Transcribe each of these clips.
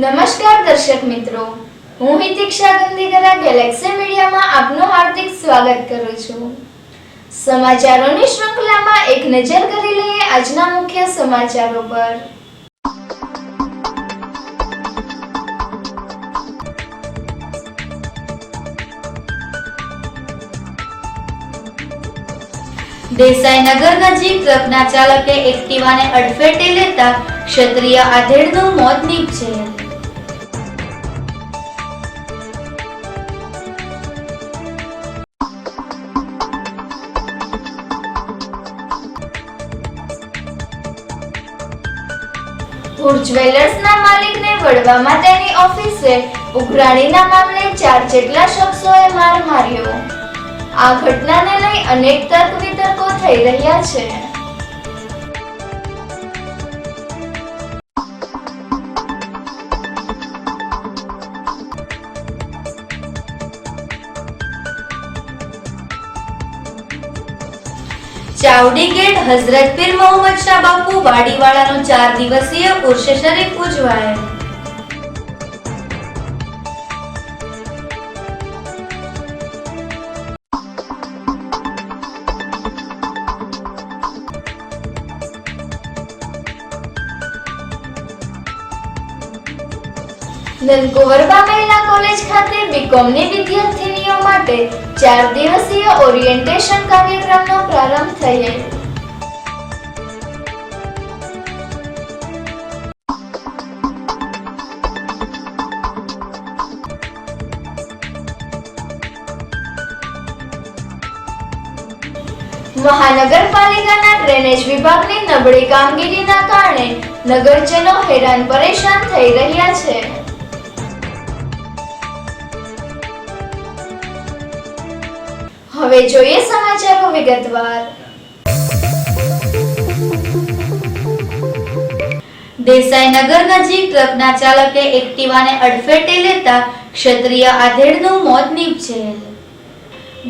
નમસ્કાર દર્શક મિત્રો, હું હિતિક્ષા ગંદીગરા ગેલેક્સી મીડિયામાં આપનું હાર્દિક સ્વાગત કરું છું। સમાચારોની શ્રૃંખલામાં એક નજર કરી લઈએ આજના મુખ્ય સમાચારો પર। દેસાઈનગર નજીક ટ્રકના ચાલકે એક્ટિવાને અડફેટે લેતા ક્ષત્રિય આધેડનું મોત નીપજેલ। હુર જ્વેલર્સના માલિકને વડવામાં તેની ઓફિસે ઉઘરાણીના મામલે 4 જેટલા શખ્સોએ માર માર્યો। આ ઘટનાને લઈ અનેક તર્ક વિતર્કો થઈ રહ્યા છે। ચાવડી ગેટ હઝરત પીર મોહમ્મદ શાહ બાપુ વાડીવાળાનો 4 દિવસીય ઉર્ષ શરીફ ઉજવાયો। નંદકુંવરબા મહિલા કોલેજ ખાતે બીકોમની વિદ્યાર્થીનીઓ માટે 4 દિવસીય ઓરિએન્ટેશન કાર્યક્રમનો પ્રારંભ થયેલ। મહાનગરપાલિકાના ડ્રેનેજ વિભાગની નબળી કામગીરીના કારણે નગરજનો હેરાન પરેશાન થઈ રહ્યા છે। હવે જોઈએ સમાચારો વિગતવાર। દેસાઈનગર નજીક ટ્રકના ચાલકે એક્ટિવાને અડફેટે લેતા ક્ષત્રિય આધેડનું મોત નીપજેલ।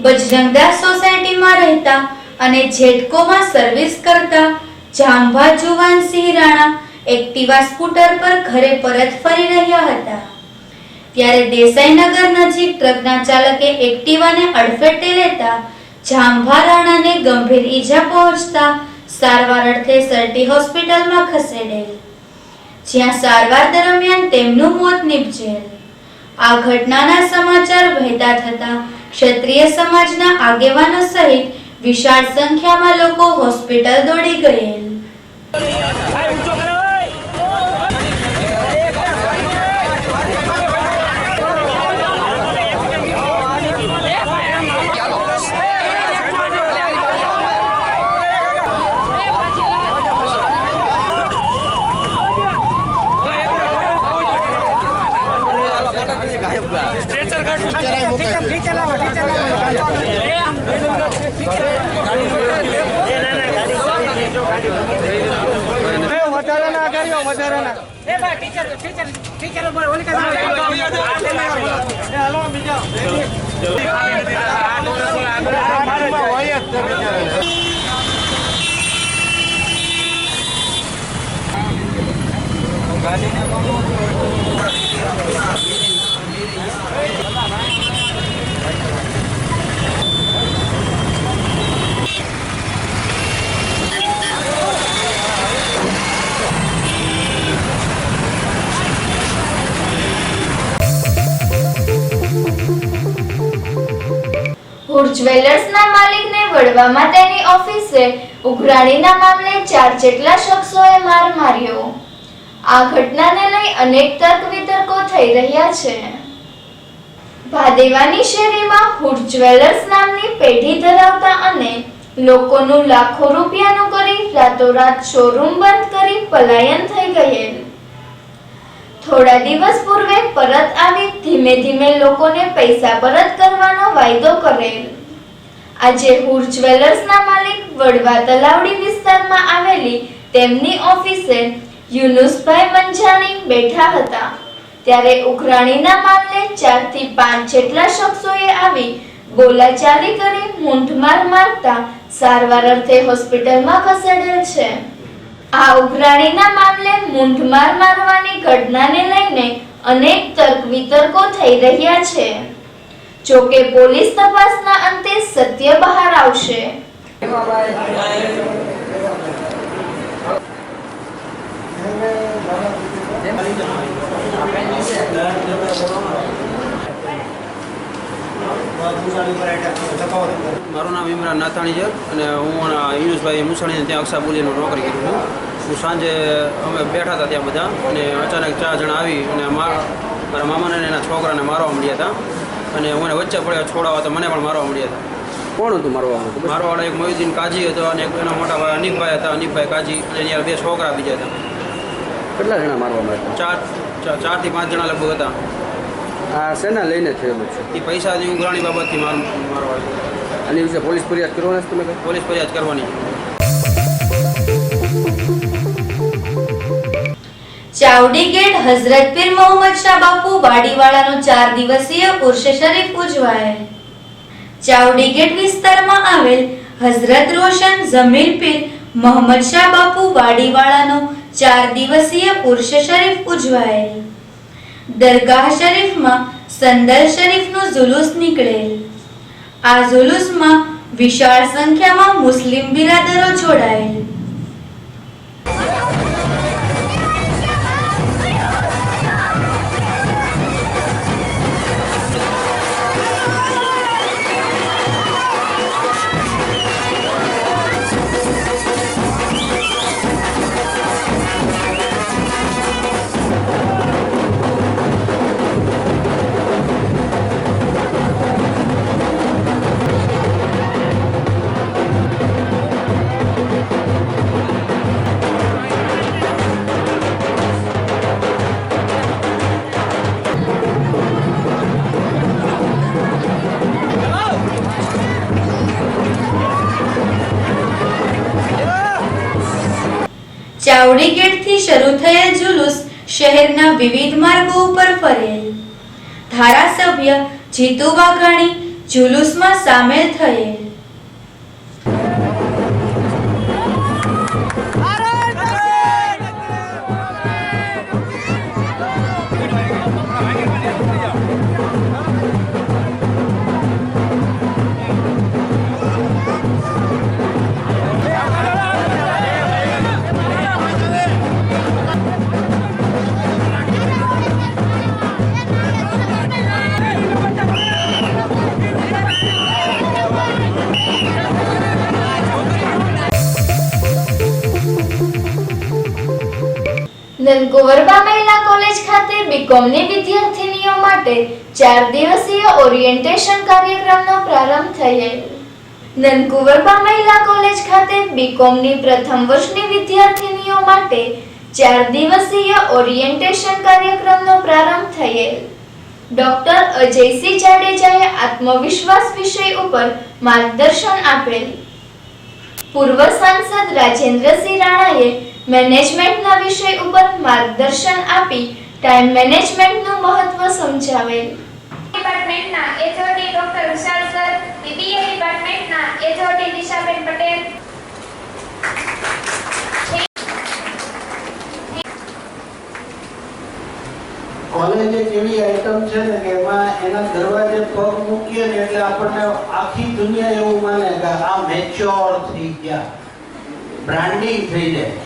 બજરંગદાસ સોસાયટીમાં રહેતા અને જેટકોમાં સર્વિસ કરતા જાંભા જુવાનસિંહ રાણા એક્ટિવા સ્કૂટર પર ઘરે પરત ફરી રહ્યા હતા, ત્યારે દેસાઈનગર નજીક ટ્રકના ચાલકે એક્ટિવાને અડફેટે લેતા જાંભા રાણાને ગંભીર ઈજા પહોંચતા સારવાર અર્થે સરટી હોસ્પિટલમાં ખસેડેલ, જ્યાં સારવાર દરમિયાન તેમનું મોત નીપજેલ। આ ઘટનાના સમાચાર વહેતા થતા ક્ષત્રિય સમાજના આગેવાનો સહિત વિશાળ સંખ્યામાં લોકો હોસ્પિટલ દોડી ગયેલ। હુર જ્વેલર્સના માલિકને વડવામાં તેની ઓફિસે ઉઘરાણીના મામલે 4 જેટલા શખ્સોએ માર માર્યો। આ ઘટનાને લઈ અનેક તર્ક વિતર્કો થઈ રહ્યા છે। ભાદેવાની શેરીમાં હુર જ્વેલર્સ નામની પેઢી ધરાવતા અને લોકોનું લાખો રૂપિયાનું કરી રાતોરાત શોરૂમ બંધ કરી પલાયન થઈ ગયેલ। થોડા દિવસ પૂર્વે પરત આવી ધીમે ધીમે લોકોને પૈસા પરત કરવાનો વાયદો કરેલ। આજે હુર જ્વેલર્સના માલિક વડવા તલાવડી વિસ્તારમાં આવેલી તેમની ઓફિસે યુનુસભાઈ મંજાણી બેઠા હતા, ત્યારે ઉઘરાણીના મામલે 4 થી 5 જેટલા શખ્સોએ આવી બોલાચાલી કરી મૂંઢમાર મારતા સારવાર અર્થે હોસ્પિટલમાં ખસેડેલ છે। આ ઉઘરાણીના મામલે મૂંઢમાર મારવાની ઘટનાને લઈને અનેક તર્ક વિતર્કો થઈ રહ્યા છે. જોકે પોલીસ તપાસના અંતે સત્ય બહાર આવશે. મારું નામ ઇમરાન નાથાણી છે અને હું યુનુસભાઈ મુસાણીને ત્યાં અક્ષાબુલીનો નોકરી કરું છું. હું સાંજે અમે બેઠા હતા ત્યાં બધા અને અચાનક 4 જણા આવી અને મારા મામાને અને એના છોકરાને મારવા મળ્યા હતા અને હું એને વચ્ચે પડ્યા છોડાવવા તો મને પણ મારવા મળ્યા હતા. કોણ હતું મારવાનું? મારવાવાળા એક મોહિદ્દીન કાજી હતો અને એક એના મોટા ભાઈ અનીફભાઈ હતા, અનીફભાઈ કાજી, અને એની 2 છોકરા બીજા હતા. કેટલા જણા મારવામાં આવ્યા? 4 થી 5 જણા લગભગ હતા. આ શેના લઈને થયેલું છે? એ પૈસાની ઉઘરાણી બાબતથી મારવા આની વિશે પોલીસ ફરિયાદ કરવાની છે? તમે પોલીસ ફરિયાદ કરવાની. ચાવડી ગેટ હઝરત પીર મોહમ્મદ શાહ બાપુ વાડીવાળાનો 4 દિવસીય ઉર્ષ શરીફ ઉજવાય. ચાવડી ગેટ વિસ્તારમાં આવેલ હઝરત રોશન જમીલ પીર મોહમ્મદ શાહ બાપુ વાડીવાળાનો 4 દિવસીય ઉર્ષ શરીફ ઉજવાયેલ. દરગાહ શરીફમાં સંદલ શરીફનું જુલુસ નીકળેલ. આ જુલુસમાં વિશાળ સંખ્યામાં મુસ્લિમ બિરાદરો જોડાયેલ. ચાવડી ગેટથી શરૂ થયેલ જુલુસ શહેરના વિવિધ માર્ગો ઉપર ફરેલ. ધારાસભ્ય જીતુ વાઘાણી જુલુસમાં સામેલ થયેલ. નંદકુવરબા મહિલા કોલેજ ખાતે બીકોમની વિદ્યાર્થીનીઓ માટે 4 દિવસીય ઓરિએન્ટેશન કાર્યક્રમનો પ્રારંભ થયેલ. નંદકુવરબા મહિલા કોલેજ ખાતે બીકોમની પ્રથમ વર્ષની વિદ્યાર્થીનીઓ માટે 4 દિવસીય ઓરિએન્ટેશન કાર્યક્રમનો પ્રારંભ થયેલ. ડોક્ટર અજયસિંહ જાડેજાએ આત્મવિશ્વાસ વિષય ઉપર માર્ગદર્શન આપેલ. પૂર્વ સાંસદ રાજેન્દ્રસિંહ રાણાએ મેનેજમેન્ટના વિષય ઉપર માર્ગદર્શન આપી ટાઈમ મેનેજમેન્ટનું મહત્વ સમજાવેલ. ડિપાર્ટમેન્ટના HOD doctor Vishal sir, BBA ડિપાર્ટમેન્ટના એચઓડી દિશાબેન પટેલ, કોલેજ એક એવી આઈટમ છે ને કે એમાં એના દરવાજે પગ મૂકીએ ને એટલે આપણને આખી દુનિયા એવું માને કે આ મેચ્યોર થઈ ગયા, બ્રાન્ડિંગ થઈ જાય.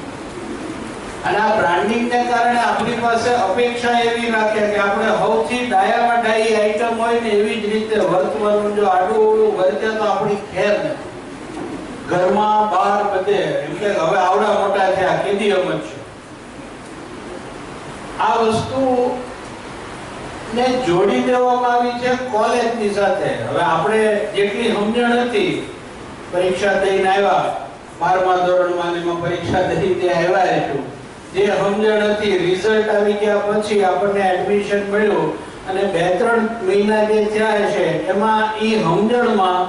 અને આ બ્રાન્ડિંગને કારણે આપણી પાસે અપેક્ષા એવી રાખે કે આપણે સૌથી ડાયામાં ડાઈ આઈટમ હોય ને એવી જ રીતે વર્તવાનું. જો આડું અવળું વર્તે તો આપણી ખેર નથી. ઘરમાં બહાર બધે એમ કે હવે આવડા મોટા થયા કેદી એમ જ છે. આ વસ્તુ ને જોડી દેવામાં આવી છે કોલેજની સાથે. હવે આપણે જેટલી સમજણ હતી, પરીક્ષા દઈને આવ્યા 12મા ધોરણમાં ને એમાં પરીક્ષા દઈ તે આવ્યા છું, જે સમજણ હતી રિઝલ્ટ આવી ગયા પછી આપણને એડમિશન મળ્યું અને 2-3 મહિના જે થયા છે એમાં ઈ સમજણમાં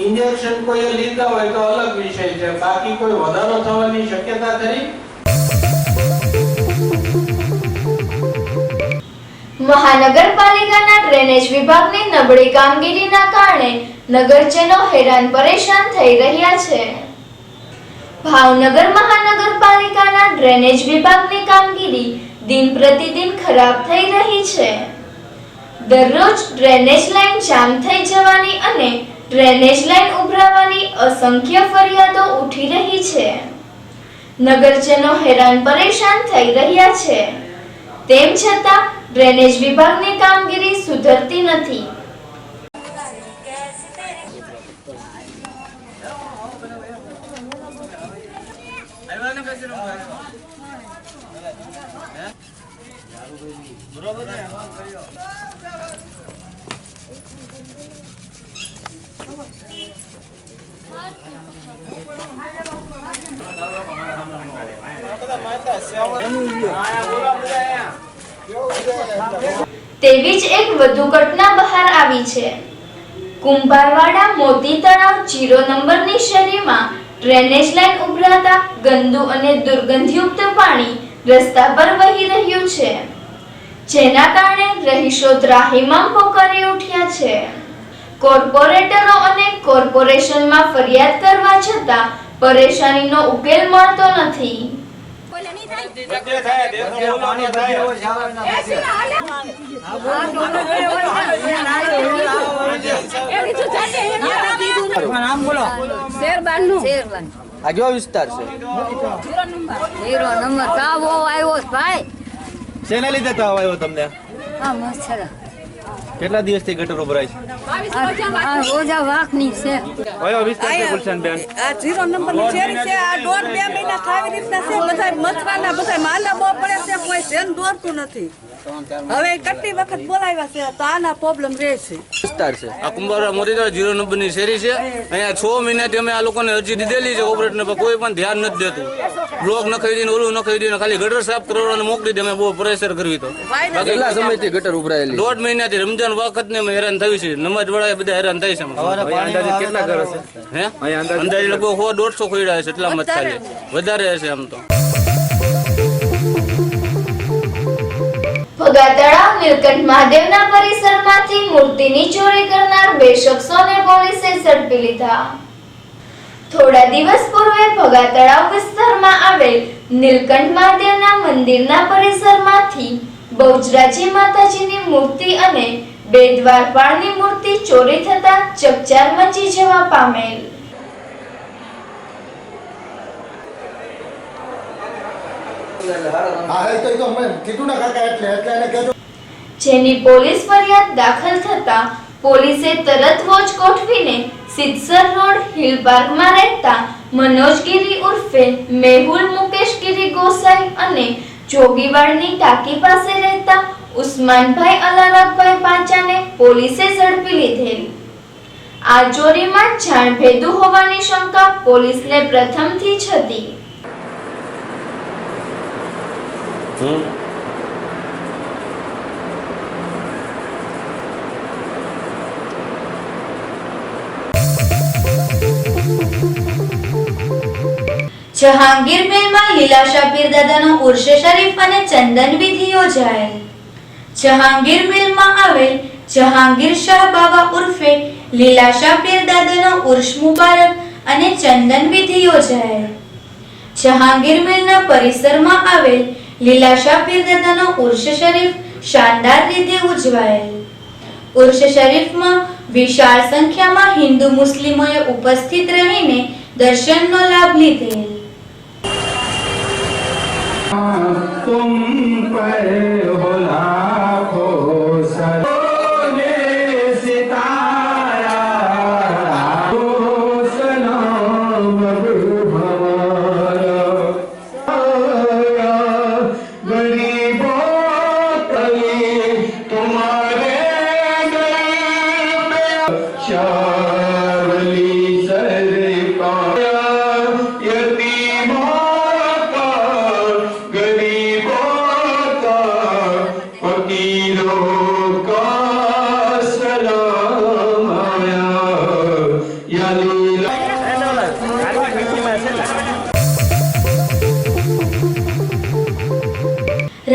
ઇન્જેક્શન કોઈ લીધા હોય તો અલગ વિષય છે, બાકી કોઈ વધારો થવાની શક્યતા ખરી? મહાનગરપાલિકાના ડ્રેનેજ વિભાગની નબળી કામગીરીના કારણે નગરજનો હેરાન પરેશાન થઈ રહ્યા છે. ભાવનગર મહાનગરપાલિકાના ડ્રેનેજ વિભાગની કામગીરી દિન પ્રતિદિન ખરાબ થઈ રહી છે. દરરોજ ડ્રેનેજ લાઈન જામ થઈ જવાની અને ડ્રેનેજ લાઈન ઉભરાવાની અસંખ્ય ફરિયાદો ઉઠી રહી છે. નગરજનો હેરાન પરેશાન થઈ રહ્યા છે. તેમ છતાં ડ્રેનેજ વિભાગની કામગીરી સુધરતી નથી. તેવી જ એક વધુ ઘટના બહાર આવી છે. કુંભારવાડા મોતી તળાવ 0 નંબરની શેરીમાં ડ્રેનેજ લાઈન ઉભરાતા ગંદુ અને દુર્ગંધયુક્ત પાણી રસ્તા પર વહી રહ્યું છે, જેના કારણે રહીશો ત્રાહિમામ પોકારી ઉઠ્યા છે. કોર્પોરેટરો અને કોર્પોરેશનમાં ફરિયાદ કરવા છતાં પરેશાનીનો ઉકેલ મળતો નથી. આ કયો વિસ્તાર છે? 0 નંબર તાવ આવ્યો ભાઈ. શેના લીધે તાવ આવ્યો તમને? આ મચ્છર કેટલા દિવસથી ગટર ઉભરાય છે? આ રોજા વાકની છે. કયો વિસ્તાર છે ગુલશનબેન? આ 0 નંબરની શેરી છે. આ 1.5 મહિના થાવી રીતના છે. બધા મચવાના બધા માલા બહુ પડે છે. કોઈ ધ્યાન દોરતું નથી. હવે કેટલી વખત બોલાવ્યા છે તો આના પ્રોબ્લેમ રહે છે. વિસ્તાર છે આ કુંભારવા મોતીતળાવ 0 નંબરની શેરી છે. અહીંયા 6 મહિનાથી અમે આ લોકોને અરજી દીધેલી છે ઓપરેટરને, પણ કોઈ પણ ધ્યાન નથી દેતું. બ્લોક નખાવી દઈને ઓલું નખાવી દઈને ખાલી ગટર સાફ કરવાને મોકલી દે. અમે બહુ પ્રેશર કરવી તો કેટલા સમયથી ગટર ઉભરાયેલી? 1.5 મહિનાથી રમજાન વખત ને અમે હેરાન થયું છે. નમાજ વાળા બધા હેરાન થાય છે. અંદાજે કેટલા ઘર હશે? હે અંદાજે લગભગ 100-150 ખોઈડા છે. એટલા મત ખાલી વધારે હશે આમ તો. ભગા તળાવ નીલકંઠ મહાદેવના પરિસરમાંથી મૂર્તિની ચોરી કરનાર 2 શખ્સોને પોલીસે ઝડપી લીધા. થોડા દિવસ પૂર્વે ભગા તળાવ વિસ્તારમાં આવેલ નીલકંઠ મહાદેવના મંદિરના પરિસરમાંથી બહુજરાજી માતાજીની મૂર્તિ અને 2 દ્વારપાળની મૂર્તિ ચોરી થતા ચકચાર મચી જવા પામેલ. જેની પોલીસ ફરિયાદ દાખલ થતા પોલીસે તરત વોચ ગોઠવીને સિદ્ધસર રોડ હિલ પાર્કમાં રહેતા મનોજગીરી ઉર્ફે મેહુલ મુકેશગીરી ગોસાઈ અને જોગીવાડની ટાંકી પાસે રહેતા ઉસ્માનભાઈ અલારકભાઈ પાંચાને પોલીસે ઝડપી લીધેલ. આ ચોરીમાં જાણભેદુ હોવાની શંકા પોલીસને પ્રથમથી જ હતી. જહાંગીર મેલમાં લીલાશા પીરદાદાનો ઉર્ષ શરીફ અને ચંદન વિધિ યોજાયેલ. જહાંગીર મેલમાં આવેલ જહાંગીર શાહ બાવા ઉર્ફે લીલાશા પીરદાદાનો ઉર્ષ મુબારક અને ચંદન વિધિ યોજાયેલ. જહાંગીર મેલના પરિસરમાં આવેલ લીલાશા પીરદાદાનો ઉર્ષ શરીફ શાનદાર રીતે ઉજવાયેલ. ઉર્ષ શરીફમાં વિશાળ સંખ્યામાં હિન્દુ મુસ્લિમોએ ઉપસ્થિત રહીને દર્શનનો લાભ લીધેલ. तुम पर हो लाखों सरोने सितारा हो सलाम हमारा गरीबों कली तुम्हारे शावली सरकार यतीमों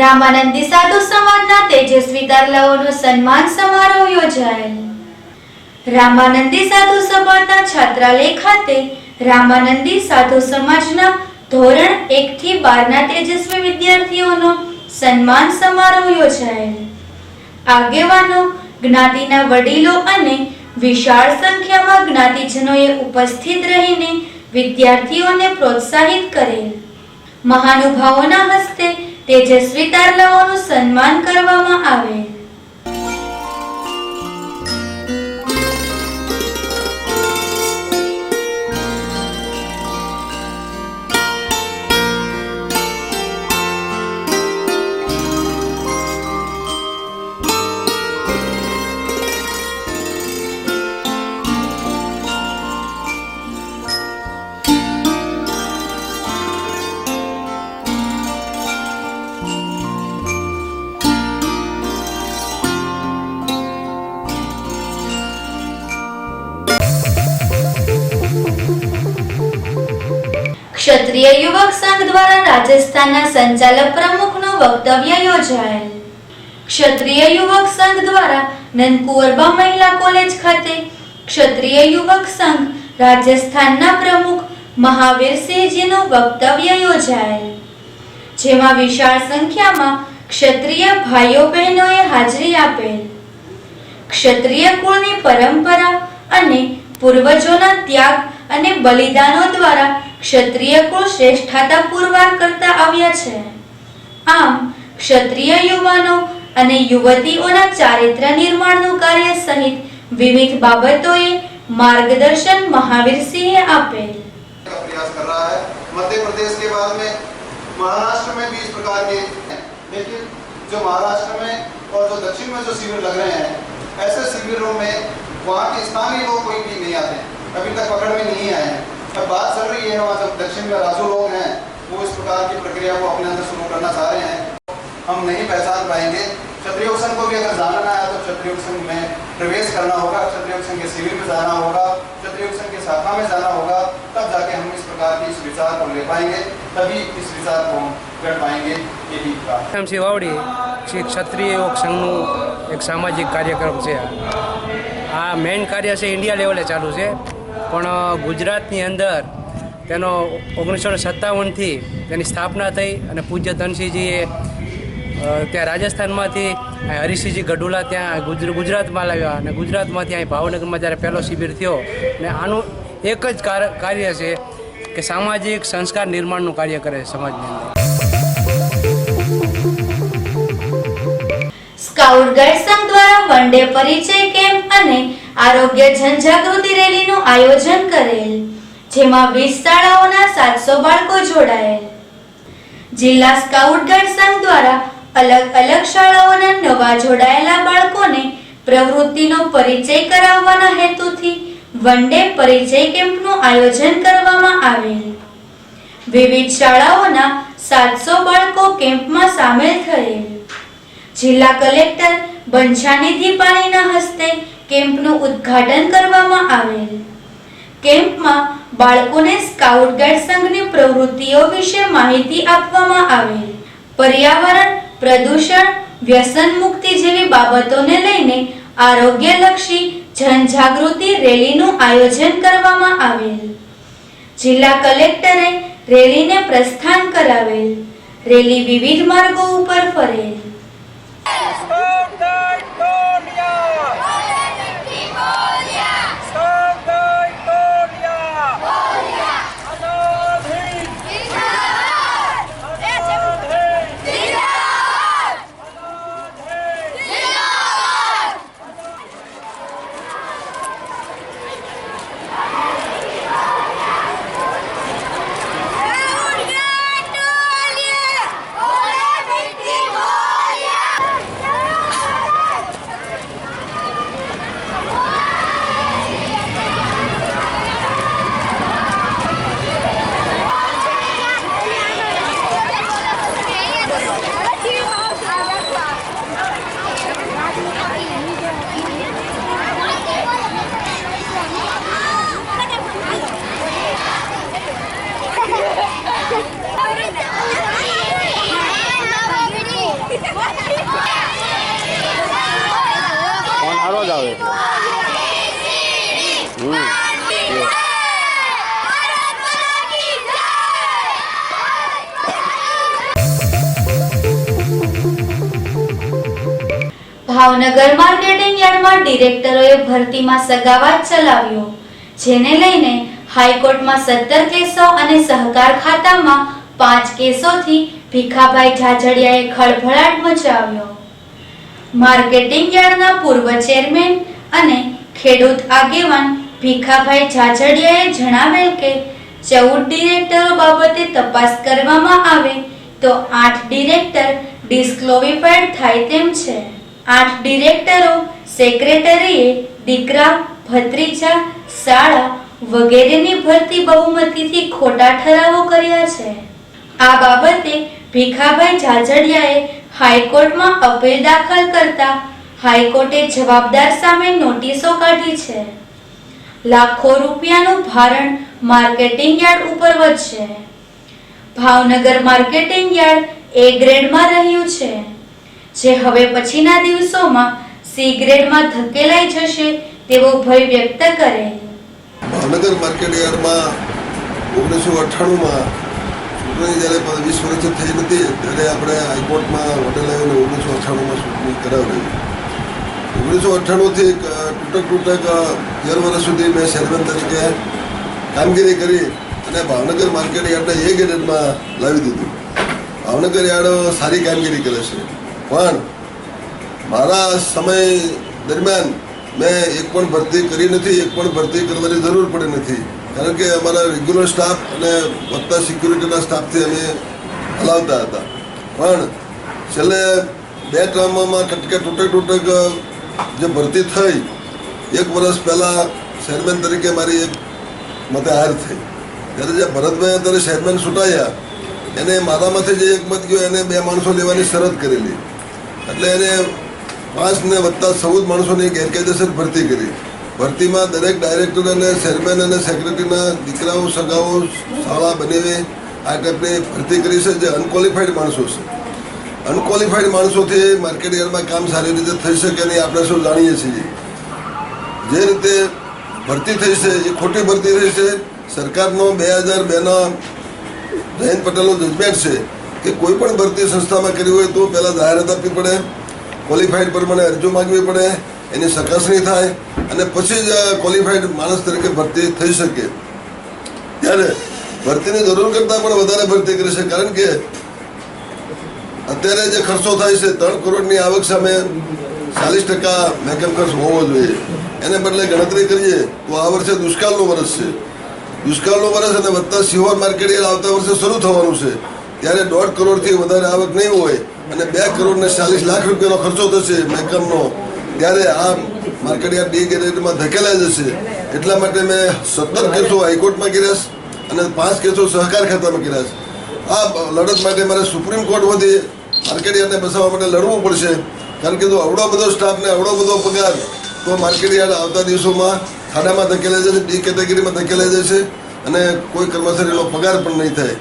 રામાનંદી સાધુ સમાજના તેજસ્વી તારલાઓનો સન્માન સમારોહ યોજાયેલ. રામાનંદી સાધુ સમાજના છાત્રાલય ખાતે રામાનંદી સાધુ સમાજના ધોરણ 1 થી 12ના તેજસ્વી વિદ્યાર્થીઓનો સન્માન સમારોહ યોજાયેલ. આગેવાનો, જ્ઞાતિના વડીલો અને વિશાળ સંખ્યામાં જ્ઞાતિજનોએ ઉપસ્થિત રહીને વિદ્યાર્થીઓને પ્રોત્સાહિત કરેલ. મહાનુભાવોના હસ્તે તેજસ્વી તારલાઓનું સન્માન કરવામાં આવેલ. ક્ષત્રિય યુવક સંઘ દ્વારા રાજસ્થાનના સંચાલક પ્રમુખનું વક્તવ્ય યોજાયેલ. ક્ષત્રિય યુવક સંઘ દ્વારા નંદકુંવરબા મહિલા કોલેજ ખાતે ક્ષત્રિય યુવક સંઘ રાજસ્થાનના પ્રમુખ મહાવીરસિંહજીનું વક્તવ્ય યોજાયેલ, જેમાં વિશાળ સંખ્યામાં ક્ષત્રિય ભાઈઓ બહેનોએ હાજરી આપેલ. ક્ષત્રિય કુળની પરંપરા અને પૂર્વજોના ત્યાગ અને બલિદાનો દ્વારા ક્ષત્રિય કુળ શ્રેષ્ઠતા પુરવાર કરતા આવ્યા છે. આમ ક્ષત્રિય યુવાનો અને યુવતીઓના ચારિત્ર્ય નિર્માણનું કાર્ય સહિત વિવિધ બાબતોએ मार्गदर्शन महावीर सिंह आपे प्रयास कर रहा है। मध्य प्रदेश के बाद में महाराष्ट्र में भी इस प्रकार के, लेकिन जो महाराष्ट्र में और जो दक्षिण में जो शिविर लग रहे हैं, ऐसे शिविरों में वहाँ के स्थानीय लोग कोई भी नहीं आते, अभी तक पकड़ में नहीं आए हैं। अब बात चल रही है वहाँ जब दक्षिण में राजू लोग हैं वो इस प्रकार की प्रक्रिया को अपने अंदर शुरू करना चाह रहे हैं, हम नहीं पहचान पाएंगे। क्षत्रिय संघ को भी अगर जानना है तो क्षत्रिय संघ में प्रवेश करना होगा, क्षत्रिय संघ के शिविर में जाना होगा, क्षत्रिय संघ की शाखा में जाना होगा, तब जाके हम इस प्रकार की इस विचार को ले पाएंगे, तभी इस विचार को हम कर पाएंगे। यही बात श्री वावड़ी श्री क्षत्रिय युवक संघનું એક સામાજિક કાર્યક્રમ છે. આ મેઇન કાર્ય છે ઇન્ડિયા લેવલે ચાલુ છે, પણ ગુજરાતની અંદર તેનો 1957થી તેની સ્થાપના થઈ અને પૂજ્ય તનસિંહજીએ ત્યાં રાજસ્થાનમાંથી હરિસિંહજી ગઢુલા ત્યાં ગુજરાતમાં લાવ્યા અને ગુજરાતમાંથી અહીં ભાવનગરમાં જ્યારે પહેલો શિબિર થયો અને આનું એક જ કાર્ય છે કે સામાજિક સંસ્કાર નિર્માણનું કાર્ય કરે છે સમાજની અંદર. સ્કાઉટ ગાઈડ સંઘ દ્વારા વન ડે પરિચય કેમ્પ અને આરોગ્ય જનજાગૃતિ રેલીનું આયોજન કરેલ, જેમાં 20 શાળાઓના 700 બાળકો જોડાયેલ. જિલ્લા સ્કાઉટ ગાઈડ સંઘ દ્વારા અલગ અલગ શાળાઓના નવા જોડાયેલા બાળકોને પ્રવૃત્તિનો પરિચય કરાવવાના હેતુથી વન ડે પરિચય કેમ્પનું આયોજન કરવામાં આવેલ. વિવિધ શાળાઓના 700 બાળકો કેમ્પમાં સામેલ થયેલ. જિલ્લા કલેક્ટર બંછાનિધિ પાણીના હસ્તે કેમ્પનું ઉદ્ઘાટન કરવામાં આવેલ. કેમ્પમાં બાળકોને સ્કાઉટ ગાઈડ સંઘની પ્રવૃત્તિઓ વિશે માહિતી આપવામાં આવેલ. પર્યાવરણ, પ્રદૂષણ, વ્યસન મુક્તિ જેવી બાબતોને લઈને આરોગ્યલક્ષી જનજાગૃતિ રેલીનું આયોજન કરવામાં આવેલ. જિલ્લા કલેક્ટરે રેલીને પ્રસ્થાન કરાવેલ. રેલી વિવિધ માર્ગો ઉપર ફરેલ. ભાવનગર માર્કેટિંગ યાર્ડમાં ડિરેક્ટરોએ ભરતીમાં સગાવાદ ચલાવ્યો, જેને લઈને હાઈકોર્ટમાં 17 કેસો અને સહકાર ખાતામાં 5 કેસોથી ભીખાભાઈ ઝાઝડિયાએ ખળભળાટ મચાવ્યો. માર્કેટિંગ યાર્ડના પૂર્વ ચેરમેન અને ખેડૂત આગેવાન ભીખાભાઈ ઝાઝડિયાએ જણાવેલ કે 14 ડિરેક્ટરો બાબતે તપાસ કરવામાં આવે તો 8 ડિરેક્ટર ડિસ્ક્વોલિફાઈડ થાય તેમ છે. 8 ડિરેક્ટરો સેક્રેટરીએ દીકરા, ભત્રીજા, શાળા વગેરેની ભરતી બહુમતીથી ખોટા ઠરાવો કર્યા છે. આ બાબતે ભીખાભાઈ ઝાઝડિયાએ હાઈકોર્ટમાં અપીલ દાખલ કરતા હાઈકોર્ટે જવાબદાર સામે નોટિસો કાઢી છે. લાખો રૂપિયાનું ભારણ માર્કેટિંગ યાર્ડ ઉપર વધશે. ભાવનગર માર્કેટિંગ યાર્ડ A ગ્રેડમાં રહ્યું છે, જે હવે પછીના દિવસોમાં C ગ્રેડમાં ધકેલાઈ જશે તેવો ભય વ્યક્ત કરે. ભાવનગર માર્કેટ યાર્ડમાં 1998માં ચૂંટણી જ્યારે 20 વર્ષ થઈ નથી ત્યારે આપણે હાઈકોર્ટમાં ઓર્ડર લાવીને 1998માં ચૂંટણી કરાવી. 1998થી તૂટક 11 વર્ષ સુધી મેં ચેરમેન તરીકે કામગીરી કરી અને ભાવનગર માર્કેટ યાર્ડને A ગ્રેડમાં લાવી દીધું. ભાવનગર યાર્ડ સારી કામગીરી કરે છે, પણ મારા સમય દરમિયાન મેં એક પણ ભરતી કરી નથી, એક પણ ભરતી કરવાની જરૂર પડી નથી, કારણ કે અમારા રેગ્યુલર સ્ટાફ અને વધતા સિક્યુરિટીના સ્ટાફથી અમે હલાવતા હતા. પણ છેલ્લે 2 ટર્મમાં કટકે તૂટક જે ભરતી થઈ, 1 વર્ષ પહેલાં ચેરમેન તરીકે મારી એક મતે હાર થઈ. ત્યારે જે ભરતભાઈ અત્યારે ચેરમેન છૂટાયા એને મારામાંથી જે એક મત ગયો એને 2 માણસો લેવાની શરત કરેલી, એટલે એને 5 ને વત્તા 14 માણસોની ગેરકાયદેસર ભરતી કરી. ભરતીમાં દરેક ડાયરેક્ટર અને ચેરમેન અને સેક્રેટરીના દીકરાઓ, સગાઓ, શાળા બનેવી આ ટાઈપની ભરતી કરી છે, જે અનક્વોલિફાઈડ માણસો છે. અનક્વોલિફાઈડ માણસોથી માર્કેટ યાર્ડમાં કામ સારી રીતે થઈ શકે નહીં આપણે સૌ જાણીએ છીએ. જે રીતે ભરતી થઈ છે એ ખોટી ભરતી થઈ છે. સરકારનો 2002ના જયંત પટેલનો જજમેન્ટ છે કે કોઈ પણ ભરતી સંસ્થામાં કરી હોય તો પહેલાં જાહેરાત આપવી પડે, ક્વોલિફાઈડ પ્રમાણે અરજી માગવી પડે, એની ચકાસણી થાય અને પછી જ ક્વોલિફાઈડ માણસ તરીકે ભરતી થઈ શકે. ત્યારે ભરતીની જરૂર કરતાં પણ વધારે ભરતી કરી છે, કારણ કે અત્યારે જે ખર્ચો થાય છે 3 કરોડની આવક સામે 40% મેકઅપ ખર્ચ હોવો જોઈએ. એને બદલે ગણતરી કરીએ તો આ વર્ષે દુષ્કાળનું વર્ષ છે. દુષ્કાળનું વર્ષ અને વધતા સિહોર માર્કેટ યાર્ડ આવતા વર્ષે શરૂ થવાનું છે. ત્યારે 1.5 કરોડથી વધારે આવક નહીં હોય અને 2 કરોડ ને 40 લાખ રૂપિયાનો ખર્ચો થશે મેકઅપનો, ત્યારે આ માર્કેટ યાર્ડ D ગ્રેડમાં ધકેલાઈ જશે. એટલા માટે મેં 17 કેસો હાઈકોર્ટમાં કર્યા અને 5 કેસો સહકાર ખાતામાં કર્યા છે. આ લડત માટે મારે સુપ્રીમ કોર્ટ સુધી માર્કેટ યાર્ડને બસાવવા માટે લડવું પડશે, કારણ કે જો અવડો બધો સ્ટાફને અવડો બધો પગાર તો માર્કેટ યાર્ડ આવતા દિવસોમાં ખાડામાં ધકેલાઈ જશે, D કેટેગરીમાં ધકેલાઈ જશે અને કોઈ કર્મચારીનો પગાર પણ નહીં થાય.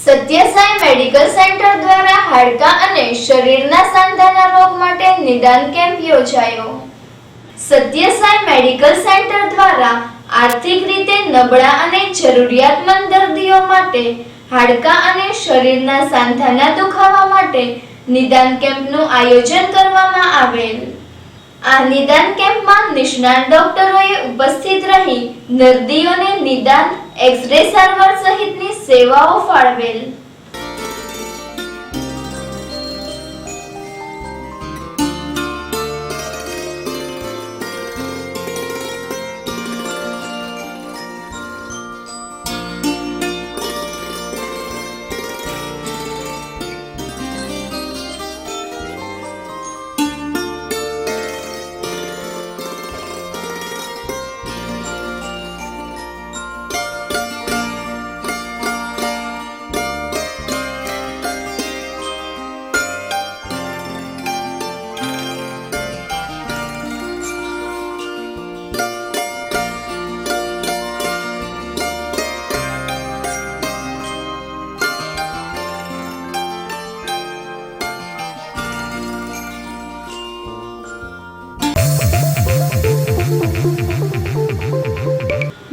સત્યસાઈ મેડિકલ સેન્ટર દ્વારા હાડકાં અને શરીરના સાંધાના રોગ માટે નિદાન કેમ્પ યોજાયો. સત્યસાઈ મેડિકલ સેન્ટર દ્વારા આર્થિક રીતે નબળા અને જરૂરિયાતમંદ દર્દીઓ માટે હાડકાં અને શરીરના સાંધાના દુખાવા માટે નિદાન કેમ્પનું આયોજન કરવામાં આવેલ. આ નિદાન કેમ્પમાં નિષ્ણાત ડોક્ટરોએ ઉપસ્થિત રહી દર્દીઓને નિદાન, એક્સ-રે સારવાર સહિતની સેવાઓ ફાળવેલ.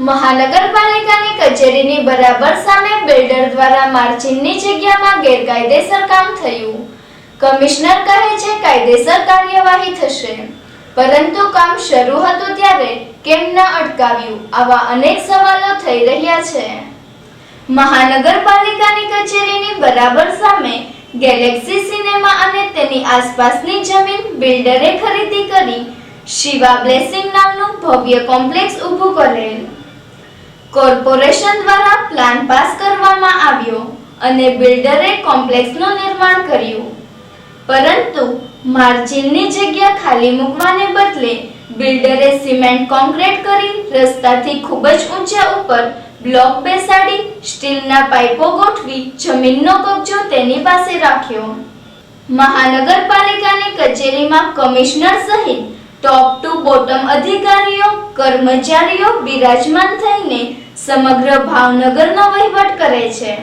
મહાનગરપાલિકાની કચેરીની બરાબર સામે બિલ્ડર દ્વારા માર્જિનની જગ્યામાં ગેરકાયદેસર કામ થયું. કમિશનર કહે છે કાયદેસર કાર્યવાહી થશે, પરંતુ કામ શરૂ હતું ત્યારે કેમ ન અટકાવ્યું? આવા અનેક સવાલો થઈ રહ્યા છે. મહાનગરપાલિકાની કચેરીની બરાબર સામે ગેલેક્સી સિનેમા અને તેની આસપાસની જમીન બિલ્ડરે ખરીદી કરી શિવા બ્લેસિંગ નામનું ભવ્ય કોમ્પ્લેક્સ ઊભું કરેલ. કોર્પોરેશન દ્વારા પ્લાન પાસ કરવામાં આવ્યો અને બિલ્ડરે કોમ્પ્લેક્સનું નિર્માણ કર્યું, પરંતુ માર્જિનની જગ્યા ખાલી મૂકવાને બદલે બિલ્ડરે સિમેન્ટ કોન્ક્રીટ કરી રસ્તાથી ખૂબ જ ઊંચા ઉપર બ્લોક બેસાડી સ્ટીલના પાઇપો ગોઠવી જમીનનો કબજો તેની પાસે રાખ્યો. મહાનગરપાલિકાની કચેરીમાં કમિશનર સહિત ટોપ ટુ બોટમ અધિકારીઓ કર્મચારીઓ બિરાજમાન થઈને સમગ્ર ભાવનગરનો વહીવટ કરે છે.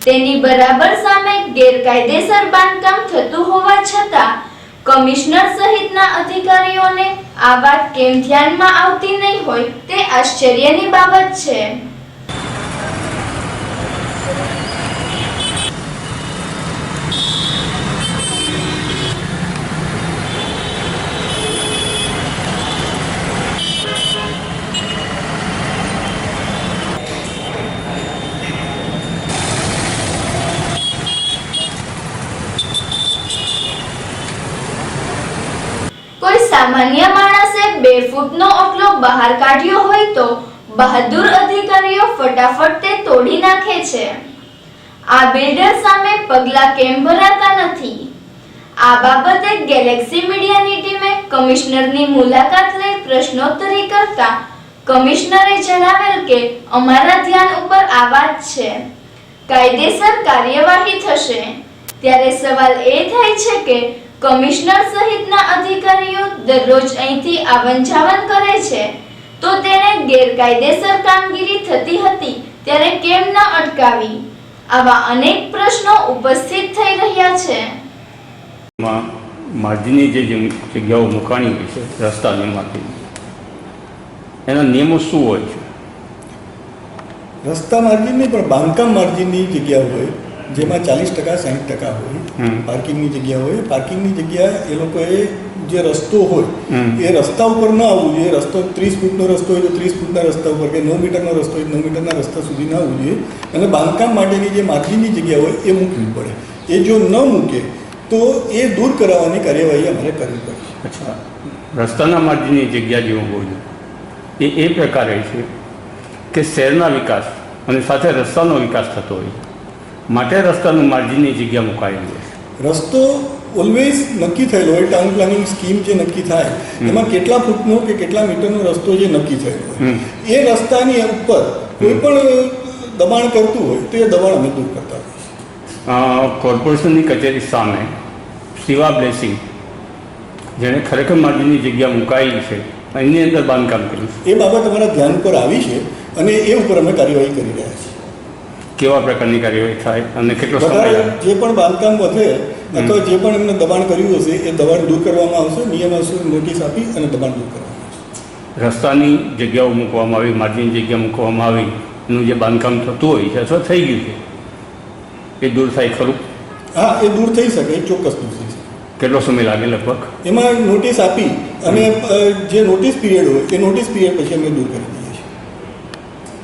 તેની બરાબર સામે ગેરકાયદેસર બાંધકામ થતું હોવા છતાં કમિશનર સહિતના અધિકારીઓને આ વાત કેમ ધ્યાનમાં આવતી નહીં હોય તે આશ્ચર્યની બાબત છે. કોઈ સામાન્ય માણસે 2 ફૂટનો ઓટલો બહાર કાઢ્યો હોય તો બહાદુર અધિકારીઓ ફટાફટ તે તોડી નાખે છે. આ બિલ્ડર સામે પગલાં કેમ ભરાતા નથી? આ બાબતે ગેલેક્સી મીડિયાની ટીમે કમિશનરની મુલાકાત લઈ પ્રશ્નોત્તરી કરતા કમિશનરે જણાવેલ કે અમારા ધ્યાન ઉપર આ વાત છે, કાયદેસર કાર્યવાહી થશે. ત્યારે સવાલ એ થાય છે કે કમિશનર સહિતના અધિકારીઓ દરરોજ અહીંથી આવન જાવન કરે છે, તો તેણે ગેરકાયદેસર કામગીરી થતી હતી ત્યારે કેમ ન અટકાવી? આવા અનેક પ્રશ્નો ઉપસ્થિત થઈ રહ્યા છે. માર્જિનની જે જગ્યાઓ મૂકાણી હોય છે રસ્તાની માર્જિન, એના નિયમો શું હોય છે? રસ્તા માર્જિનની પણ બાંધકામ માર્જિનની જગ્યા હોય જેમાં 40% 60% હોય. પાર્કિંગની જગ્યા હોય. પાર્કિંગની જગ્યા એ લોકોએ જે રસ્તો હોય એ રસ્તા ઉપર ન આવવું જોઈએ. રસ્તો 30 ફૂટનો રસ્તો હોય તો 30 ફૂટના રસ્તા ઉપર, કે 9 મીટરનો રસ્તો હોય તો 9 મીટરના રસ્તા સુધી ન આવવું જોઈએ. અને બાંધકામ માટેની જે માર્જિનની જગ્યા હોય એ મૂકવી પડે. એ જો ન મૂકે તો એ દૂર કરાવવાની કાર્યવાહી અમારે કરવી પડે. અચ્છા, રસ્તાના માર્જિનની જગ્યા જેવું હોય એ પ્રકારે છે કે શહેરના વિકાસ અને સાથે રસ્તાનો વિકાસ થતો હોય માટે રસ્તાનું માર્જિનની જગ્યા મુકાયેલી હોય. રસ્તો ઓલવેઝ નક્કી થયેલો હોય. ટાઉન પ્લાનિંગ સ્કીમ જે નક્કી થાય એમાં કેટલા ફૂટનો કે કેટલા મીટરનો રસ્તો જે નક્કી થયેલો હોય એ રસ્તાની ઉપર કોઈ પણ દબાણ કરતું હોય તો એ દબાણ અમે દૂર કરતા હોઈએ. કોર્પોરેશનની કચેરી સામે શિવા બ્લેસિંગ, જેણે ખરેખર માર્જિનની જગ્યા મુકાયેલી છે, એની અંદર બાંધકામ કર્યું છે. એ બાબત અમારા ધ્યાન પર આવી છે અને એ ઉપર અમે કાર્યવાહી કરી રહ્યા છીએ. કેવા પ્રકારની કાર્યવાહી થાય અને કેટલો સમય? જે પણ બાંધકામ વધે અથવા જે પણ એમને દબાણ કર્યું હશે એ દબાણ દૂર કરવામાં આવશે. નિયમ અનુસાર નોટિસ આપી અને દબાણ દૂર કરવામાં આવશે. રસ્તાની જગ્યાઓ મૂકવામાં આવી, માર્જિનની જગ્યા મૂકવામાં આવી, એનું જે બાંધકામ થતું હોય છે અથવા થઈ ગયું છે એ દૂર થાય ખરું? હા, એ દૂર થઈ શકે, ચોક્કસ દૂર થઈ શકે. કેટલો સમય લાગે લગભગ? એમાં નોટિસ આપી અને જે નોટિસ પીરિયડ હોય એ નોટિસ પીરિયડ પછી અમે દૂર કરી દઈએ છીએ.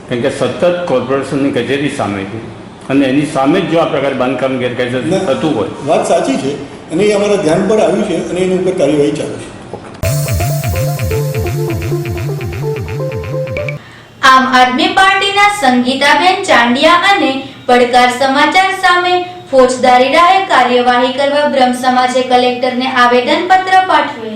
કારણ કે સતત કોર્પોરેશનની કચેરી સામે છે અને એની સામે જ જો આ પ્રકારે બાંધકામ ગેરકાયદેસર થતું હોય. વાત સાચી છે અને એ અમારા ધ્યાન પર આવ્યું છે અને એની ઉપર કાર્યવાહી ચાલુ છે. આમ આદમી પાર્ટીના સંગીતાબેન ચાંડિયા અને પડકાર સમાચાર સામે ફોજદારી રાહે કાર્યવાહી કરવા બ્રહ્મ સમાજે કલેક્ટરને આવેદનપત્ર પાઠવેલ.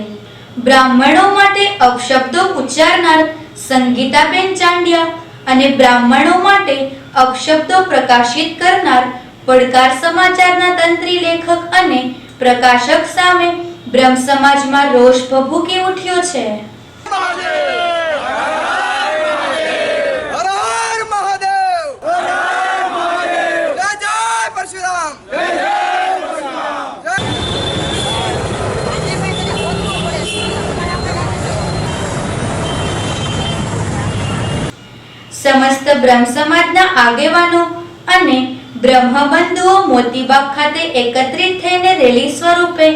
બ્રાહ્મણો માટે અપશબ્દો ઉચ્ચારનાર સંગીતાબેન ચાંડિયા અને બ્રાહ્મણો માટે અપશબ્દો પ્રકાશિત કરનાર પડકાર સમાચારના તંત્રી લેખક અને પ્રકાશક સામે બ્રહ્મ સમાજમાં રોષ ભભૂકી ઉઠ્યો છે. સમસ્ત બ્રહ્મ સમાજના આગેવાનો અને બ્રહ્મબંધુઓ મોતીબાગ ખાતે એકત્રિત થઈને રેલી સ્વરૂપે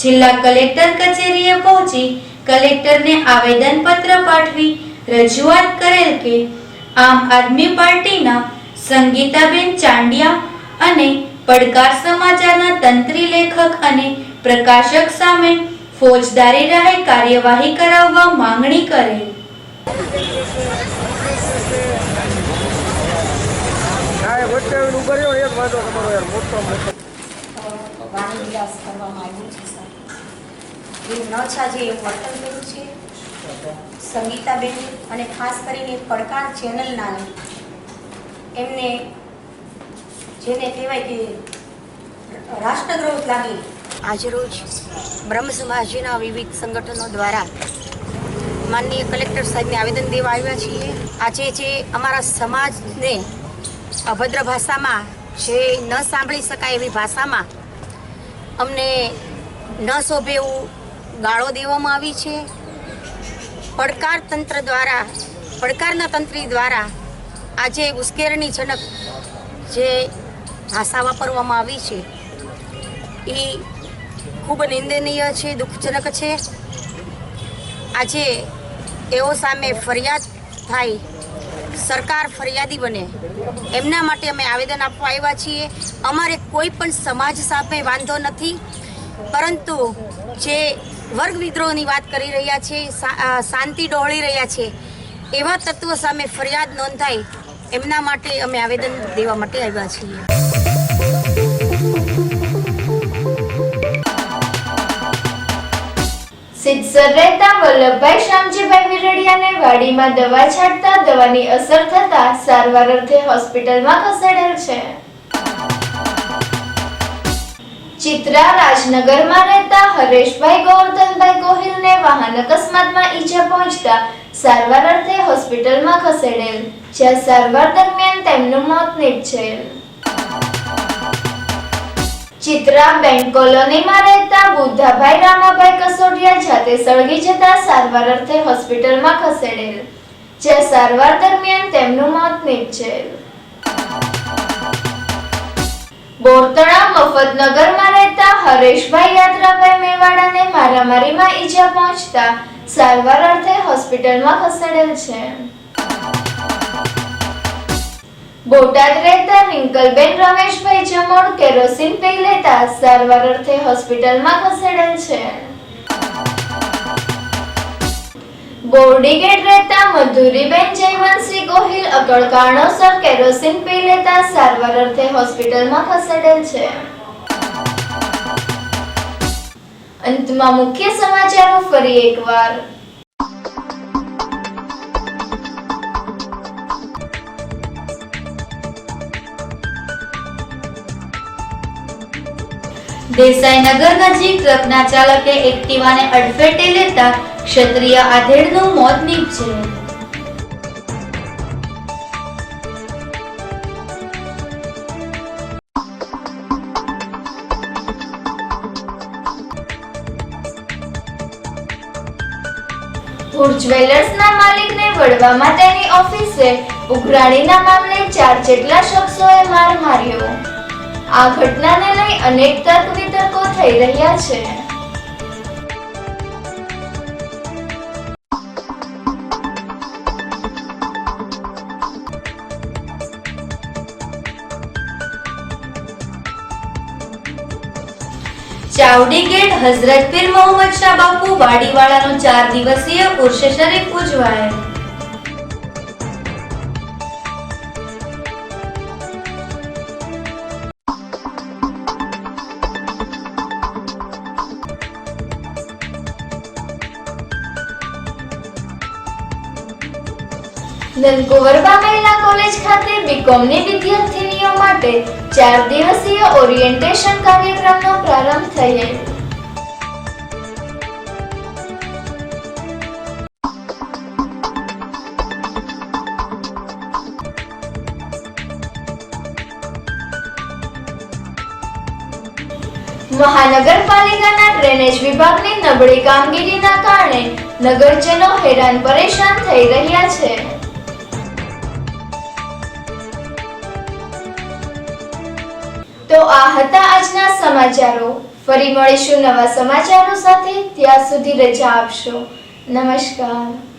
જિલ્લા કલેક્ટર કચેરીએ પહોંચી કલેક્ટરને આવેદનપત્ર પાઠવી રજૂઆત કરેલ કે આમ આદમી પાર્ટીના સંગીતાબેન ચાંડિયા અને પડકાર સમાચારના તંત્રી લેખક અને પ્રકાશક સામે ફોજદારી રાહે કાર્યવાહી કરાવવા માંગણી કરેલ. વાણી વિલાસ કરવામાં આવ્યું છે સર. એ ન છાજે એવું વર્તન કર્યું છે સંગીતાબેન અને ખાસ કરીને પડકાર ચેનલના એમને જેને કહેવાય કે રાષ્ટ્રદ્રોહ લાગી. આજરોજ બ્રહ્મ સમાજના વિવિધ સંગઠનો દ્વારા માનનીય કલેક્ટર સાહેબને આવેદન દેવા આવ્યા છીએ. આજે જે અમારા સમાજને અભદ્ર ભાષામાં જે ન સાંભળી શકાય એવી ભાષામાં અમને ન શોભે એવું ગાળો દેવામાં આવી છે. પડકારના તંત્રી દ્વારા આજે ઉશ્કેરણીજનક જે ભાષા વાપરવામાં આવી છે એ ખૂબ નિંદનીય છે, દુઃખજનક છે. આજે એઓ સામે ફરિયાદ થાય, સરકાર ફરિયાદી બને, એમના માટે અમે આવેદન આપવા આવ્યા છીએ. અમારે કોઈ પણ સમાજ સામે વાંધો નથી, પરંતુ જે વર્ગ વિદ્રોહની વાત કરી રહ્યા છે, શાંતિ ડહોળી રહ્યા છે, એવા તત્વો સામે ફરિયાદ નોંધાય એમના માટે અમે આવેદન દેવા માટે આવ્યા છીએ. સિદ્ધસર રહેતા વલ્લભભાઈ શામજીભાઈ વિરડિયાને વાડીમાં દવા છાંટતા દવાની અસર થતા સારવાર અર્થે હોસ્પિટલમાં ખસેડેલ છે. ચિત્રા રાજનગરમાં રહેતા હરેશભાઈ ગોવર્ધનભાઈ ગોહિલને વાહન અકસ્માતમાં ઈજા પહોંચતા સારવાર અર્થે હોસ્પિટલમાં ખસેડેલ, જ્યાં સારવાર દરમિયાન તેમનું મોત નીપજેલ. ચિત્રા બેંક કોલોનીમાં રહેતા બુદ્ધાભાઈ રામાભાઈ કસોડિયા જાતે સળગી જતા સારવાર અર્થે હોસ્પિટલમાં ખસેડેલ, જ્યાં સારવાર દરમિયાન તેમનું મોત નીપજેલ. બોરતળા મફતનગરમાં રહેતા હરેશભાઈ યાત્રાભાઈ મેવાડાને મારામારીમાં ઈજા પહોંચતા સારવાર અર્થે હોસ્પિટલમાં ખસેડેલ છે. બોટાદ રહેતા રિંકલબેન રમેશભાઈ જમોડ કેરોસીન પી લેતા સારવાર અર્થે હોસ્પિટલમાં ખસેડેલ છે. બોરડીગેટ રહેતા મધુરીબેન જયવંતસિંહ ગોહિલ અકળ કારણોસર કેરોસીન પી લેતા સારવાર અર્થે હોસ્પિટલમાં ખસેડેલ છે. અંતમાં મુખ્ય સમાચારો ફરી એકવાર. દેસાઈનગર નજીક ટ્રકના ચાલકે એક્ટિવાને અડફેટે લેતા ક્ષત્રિય આધેડનું મોત નીપજેલ. હુર જ્વેલર્સના માલિકને વડવામાં તેની ઓફિસે ઉઘરાણીના મામલે 4 જેટલા શખ્સોએ માર માર્યો. આ ઘટનાને લઈ અનેક તર્ક વિતર્કો થઈ રહ્યા છે. ચાવડી ગેટ હઝરત પીર મોહમ્મદ શાહ બાપુ વાડીવાળાનો 4 દિવસીય ઉર્ષ શરીફ ઉજવાયેલ. નંદકુંવરબા મહિલા કોલેજ ખાતે બીકોમની વિદ્યાર્થીનીઓ માટે 4 દિવસીય ઓરિએન્ટેશન કાર્યક્રમનો પ્રારંભ થયેલ. મહાનગરપાલિકાના ડ્રેનેજ વિભાગની નબળી કામગીરીના કારણે નગરજનો હેરાન પરેશાન થઈ રહ્યા છે. તો આ હતા આજના સમાચારો. ફરી મળીશું નવા સમાચારો સાથે. ત્યાં સુધી રજા આપશો. નમસ્કાર.